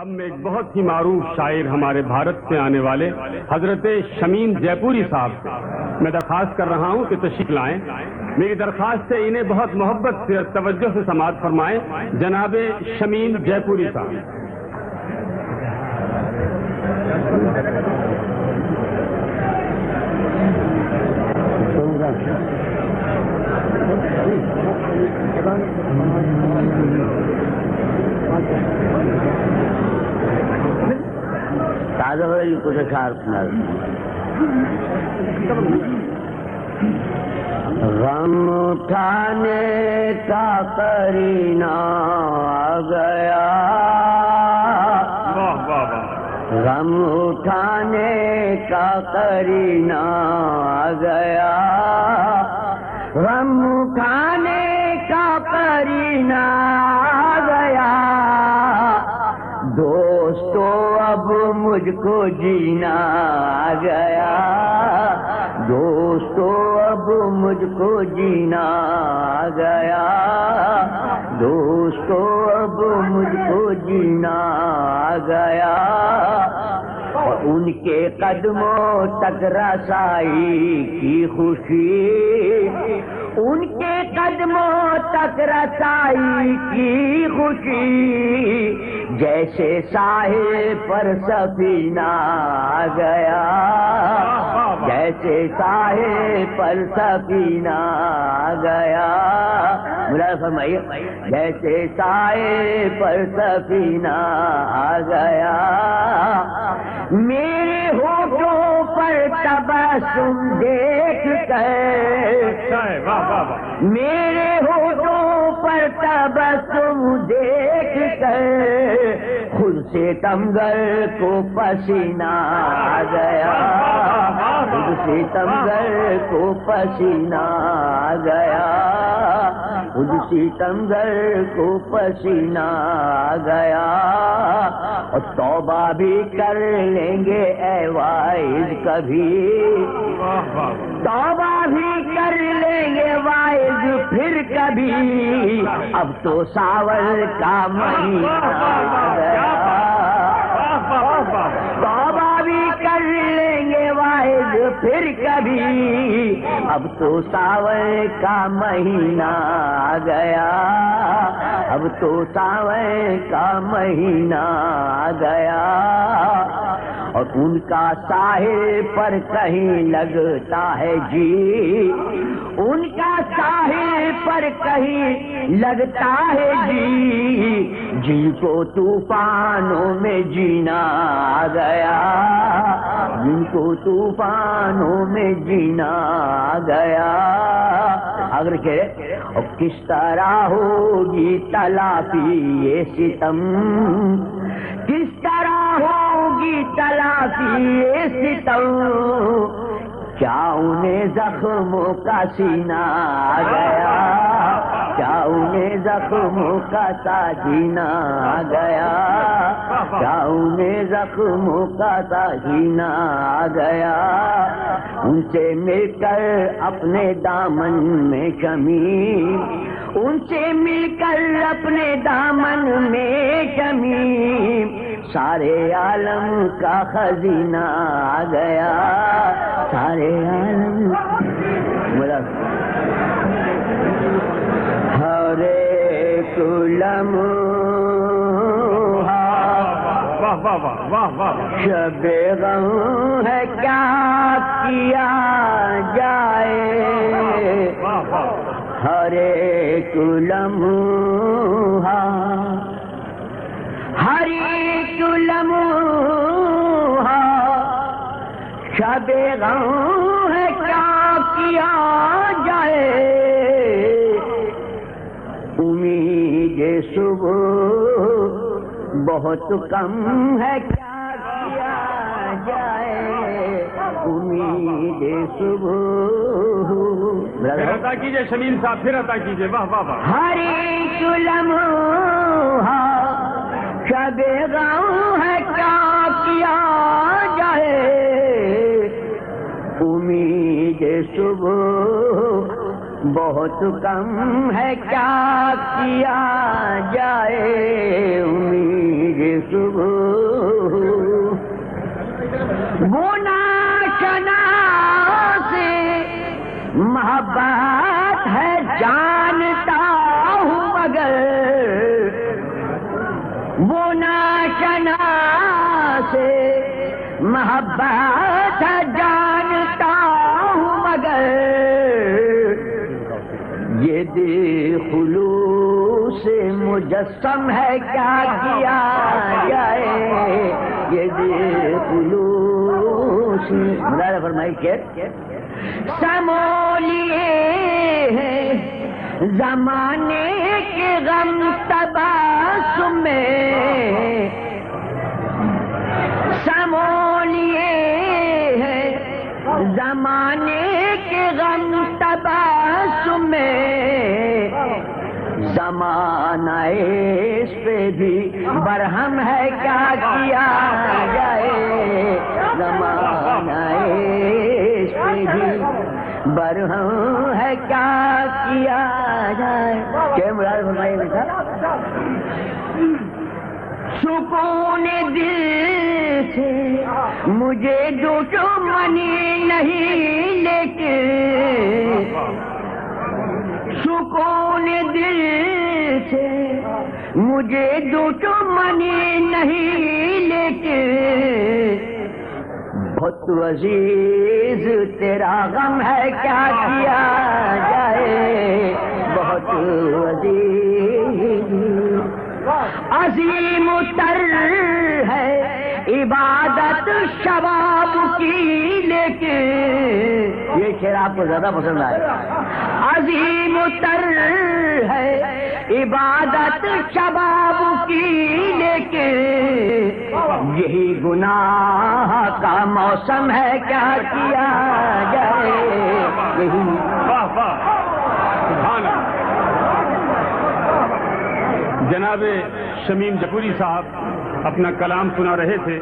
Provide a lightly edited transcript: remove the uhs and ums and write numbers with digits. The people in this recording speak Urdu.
اب میں ایک بہت ہی معروف شاعر ہمارے بھارت سے آنے والے حضرت شمیم جے پوری صاحب سے میں درخواست کر رہا ہوں کہ تشریف لائیں. میری درخواست ہے انہیں بہت محبت سے اور توجہ سے سماعت فرمائیں. جناب شمیم جے پوری صاحب. کچھ اشعار سنا. غم اٹھانے کا قرینہ آ گیا, غم اٹھانے کا قرینہ آ گیا, غم اٹھانے کا قرینہ آ گیا. دوستو اب مجھ کو جینا آ گیا, دوستو اب مجھ کو جینا آ گیا, دوستو اب مجھ کو جینا آ گیا. اور ان کے قدموں تک رسائی کی خوشی, ان کے قدموں تک رسائی کی خوشی, جیسے ساحل پر سفینہ آ گیا, جیسے ساحل پر سفینہ آ گیا. ملا فرمائیے, جیسے ساحل پر سفینہ آ گیا. میرے ہونٹوں پر تبسم دیکھ کر, میرے ہونٹوں پر تبسم دیکھ کر خود سے تمغر کو پسینہ آ گیا, خود سے تمغر کو پسینہ آ گیا, خود سے تمغر کو پسینہ آ گیا. اور توبہ بھی کر لیں گے اے واعظ کبھی, توبہ بھی کر لیں گے واعظ پھر کبھی. اب تو ساون کا مہینہ آ گیا, توبہ بھی کر لیں گے واعظ پھر کبھی. اب تو ساون کا مہینہ آ گیا, اب تو ساون کا مہینہ آ گیا. اور ان کا ساحل پر کہیں لگتا ہے جی, ان کا ساحل پر کہیں لگتا ہے جی. جن کو طوفانوں میں جینا آ گیا, جن کو طوفانوں میں جینا آ گیا. اگر کہ کس طرح ہوگی تلافی یہ ستم, کس طرح ہوگی تلافی یہ ستم. کیا انہیں زخموں کا سینہ آ گیا, کیا انہیں زخموں کا سینہ آ گیا, کیا انہیں زخموں کا سینہ آ گیا. ان سے مل کر اپنے دامن میں شمیم, ان سے مل کر اپنے دامن میں شمیم. سارے عالم کا خزینہ آ گیا, سارے عالم. ہر ایک لمحہ شب غم ہے کیا کیا جائے, ہر ایک لمحہ, ہر ایک لمحہ شب غم ہے کیا کیا جائے. امید صبح بہت کم ہے کیا کیا جائے, امید صبح. پھر عطا کیجئے شمیم صاحب, پھر عطا کیجئے. واہ واہ واہ. ہر ایک لمحہ شب غم ہے کیا کیا جائے. امید صبح بہت کم ہے کیا کیا جائے امید صبح، وہ ناشنا سے محبت ہے جانتا ہوں مگر، وہ ناشنا سے محبت ہے جانتا ہوں مگر، یہ دل خلوص مجسم ہے کیا کیا جائے، یہ دل خلوص مدارہ فرمائی کہ سمولیے ہیں زمانے کے غم تباسم میں، سمولیے ہیں زمانے کے غم تباسم میں، زمانہ اس پہ بھی برہم ہے کیا کیا جائے، زمانہ اس پہ بھی برہم ہے کیا کیا جائے۔ کیا مراد فرمائیے بیٹا؟ سکون دل سے مجھے دشمنی نہیں لیکن، سکون دل سے مجھے دشمنی نہیں لیکن، بہت عزیز تیرا غم ہے کیا کیا جائے، بہت عزیز عظیم تر ہے عبادت شباب کی لیکن، یہ شعر آپ کو زیادہ پسند آئے، عظیم تر ہے عبادت شباب کی لیکن، یہی گناہ کا موسم ہے کیا کیا جائے، یہی جناب شمیم جیپوری صاحب اپنا کلام سنا رہے تھے۔